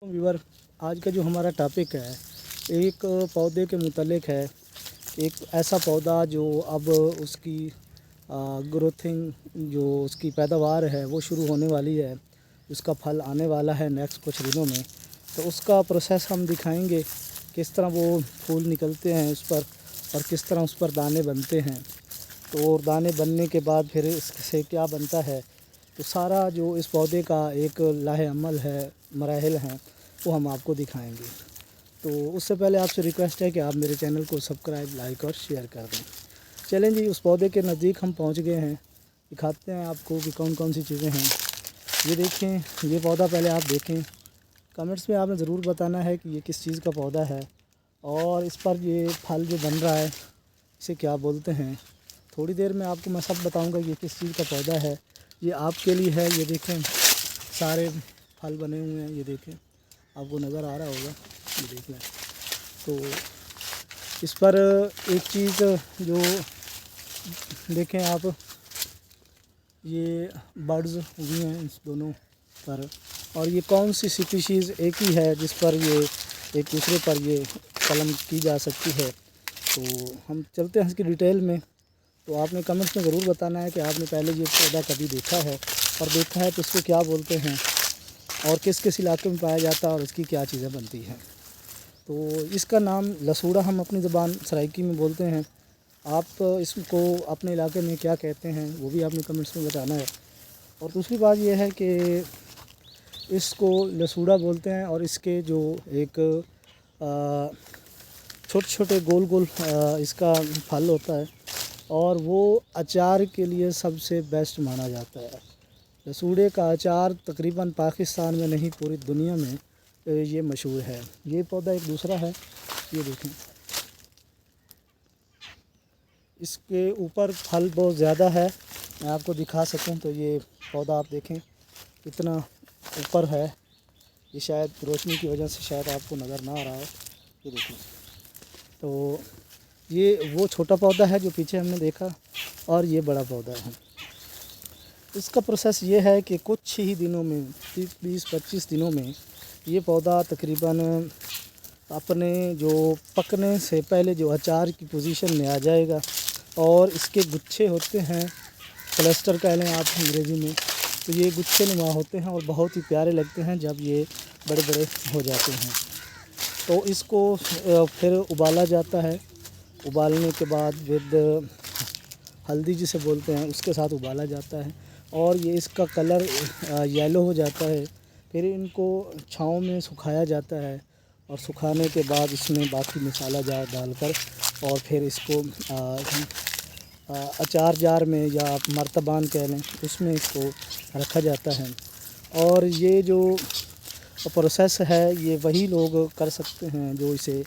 Viewer, आज का जो हमारा टॉपिक है एक पौधे के मुतल्लिक है। एक ऐसा पौधा जो अब उसकी ग्रोथिंग जो उसकी पैदावार है वो शुरू होने वाली है, उसका फल आने वाला है नेक्स्ट कुछ दिनों में। तो उसका प्रोसेस हम दिखाएंगे, किस तरह वो फूल निकलते हैं उस पर और किस तरह उस पर दाने बनते हैं। तो दाने बनने के बाद फिर इससे क्या बनता है, तो सारा जो इस पौधे का एक लाहे-अमल है, मराहिल हैं, वो हम आपको दिखाएंगे। तो उससे पहले आपसे रिक्वेस्ट है कि आप मेरे चैनल को सब्सक्राइब, लाइक और शेयर कर दें। चलें जी, उस पौधे के नज़दीक हम पहुंच गए हैं। दिखाते हैं आपको कि कौन कौन सी चीज़ें हैं। ये देखें, ये पौधा पहले आप देखें। कमेंट्स में आपने ज़रूर बताना है कि ये किस चीज़ का पौधा है और इस पर ये फल जो बन रहा है इसे क्या बोलते हैं। थोड़ी देर में आपको मैं सब बताऊंगा ये किस चीज़ का पौधा है। ये आपके लिए है। ये देखें, सारे फल बने हुए हैं। ये देखें, आपको नज़र आ रहा होगा, ये देख लें। तो इस पर एक चीज़ जो देखें आप, ये बर्ड्स हुई हैं इस दोनों पर, और ये कौन सी स्पीशीज़ एक ही है जिस पर ये एक दूसरे पर ये कलम की जा सकती है। तो हम चलते हैं इसकी डिटेल में। तो आपने कमेंट्स में ज़रूर बताना है कि आपने पहले ये पौधा कभी देखा है, और देखा है तो इसको क्या बोलते हैं और किस किस इलाके में पाया जाता है और इसकी क्या चीज़ें बनती हैं। तो इसका नाम लसूड़ा हम अपनी ज़बान सराइकी में बोलते हैं। आप इसको अपने इलाके में क्या कहते हैं वो भी आपने कमेंट्स में बताना है। और दूसरी बात यह है कि इसको लसूड़ा बोलते हैं और इसके जो एक छोटे छोटे गोल गोल इसका फल होता है और वो अचार के लिए सबसे बेस्ट माना जाता है। लसूड़े का अचार तकरीबन पाकिस्तान में नहीं पूरी दुनिया में ये मशहूर है। ये पौधा एक दूसरा है, ये देखें, इसके ऊपर फल बहुत ज़्यादा है। मैं आपको दिखा सकूं तो ये पौधा आप देखें कितना ऊपर है। ये शायद रोशनी की वजह से शायद आपको नज़र ना आ रहा हो। ये देखें, तो ये वो छोटा पौधा है जो पीछे हमने देखा, और ये बड़ा पौधा है। इसका प्रोसेस ये है कि कुछ ही दिनों में, 20-25 दिनों में ये पौधा तकरीबन अपने जो पकने से पहले जो अचार की पोजीशन में आ जाएगा। और इसके गुच्छे होते हैं, क्लस्टर कह लें आप अंग्रेज़ी में। तो ये गुच्छे नुमा होते हैं और बहुत ही प्यारे लगते हैं जब ये बड़े बड़े हो जाते हैं। तो इसको फिर उबाला जाता है। उबालने के बाद विद हल्दी जिसे बोलते हैं उसके साथ उबाला जाता है और ये इसका कलर येलो हो जाता है। फिर इनको छाँव में सुखाया जाता है और सुखाने के बाद इसमें बाकी मसाला जार डालकर और फिर इसको अचार जार में या मर्तबान कह लें उसमें इसको रखा जाता है। और ये जो प्रोसेस है ये वही लोग कर सकते हैं जो इसे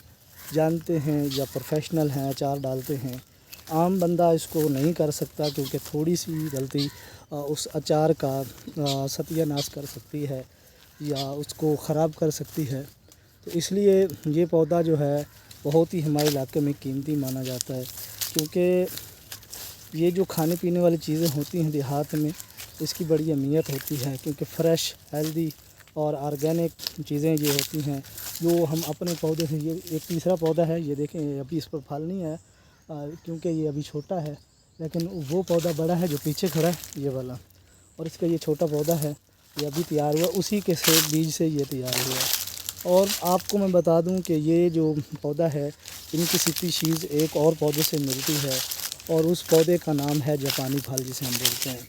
जानते हैं या प्रोफेशनल हैं, अचार डालते हैं। आम बंदा इसको नहीं कर सकता क्योंकि थोड़ी सी गलती उस अचार का सत्यानाश कर सकती है या उसको ख़राब कर सकती है। तो इसलिए ये पौधा जो है बहुत ही हमारे इलाके में कीमती माना जाता है, क्योंकि ये जो खाने पीने वाली चीज़ें होती हैं देहात में इसकी बड़ी अहमियत होती है, क्योंकि फ़्रेश, हेल्दी और ऑर्गेनिक चीज़ें ये होती हैं जो हम अपने पौधे से। ये एक तीसरा पौधा है, ये देखें, अभी इस पर फल नहीं है क्योंकि ये अभी छोटा है, लेकिन वो पौधा बड़ा है जो पीछे खड़ा है ये वाला, और इसका ये छोटा पौधा है, ये अभी तैयार हुआ, उसी के से बीज से ये तैयार हुआ। और आपको मैं बता दूं कि ये जो पौधा है इनकी स्पीशीज़ एक और पौधे से मिलती है और उस पौधे का नाम है जापानी फल जिसे हम बोलते हैं।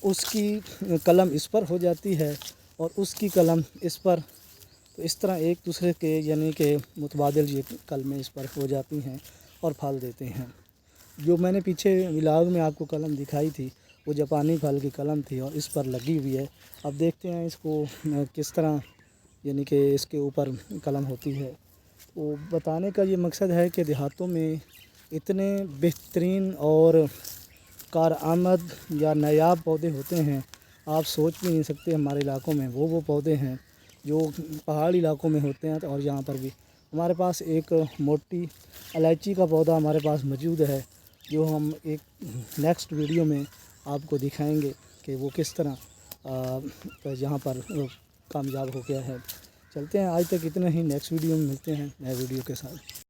उसकी कलम इस पर हो जाती है और उसकी कलम इस पर। तो इस तरह एक दूसरे के यानी कि मुतबादिल ये कलमें इस पर हो जाती हैं और फल देते हैं। जो मैंने पीछे व्लॉग में आपको कलम दिखाई थी वो जापानी फल की कलम थी और इस पर लगी हुई है। अब देखते हैं इसको किस तरह यानी कि इसके ऊपर कलम होती है। तो बताने का ये मकसद है कि देहातों में इतने बेहतरीन और कारआमद या नायाब पौधे होते हैं, आप सोच भी नहीं सकते। हमारे इलाकों में वो पौधे हैं जो पहाड़ी इलाकों में होते हैं, और यहाँ पर भी हमारे पास एक मोटी इलायची का पौधा हमारे पास मौजूद है जो हम एक नेक्स्ट वीडियो में आपको दिखाएंगे कि वो किस तरह यहाँ पर कामयाब हो गया है। چلتے ہیں، آج تک اتنا ہی، نیکسٹ ویڈیو میں ملتے ہیں نئے ویڈیو کے ساتھ.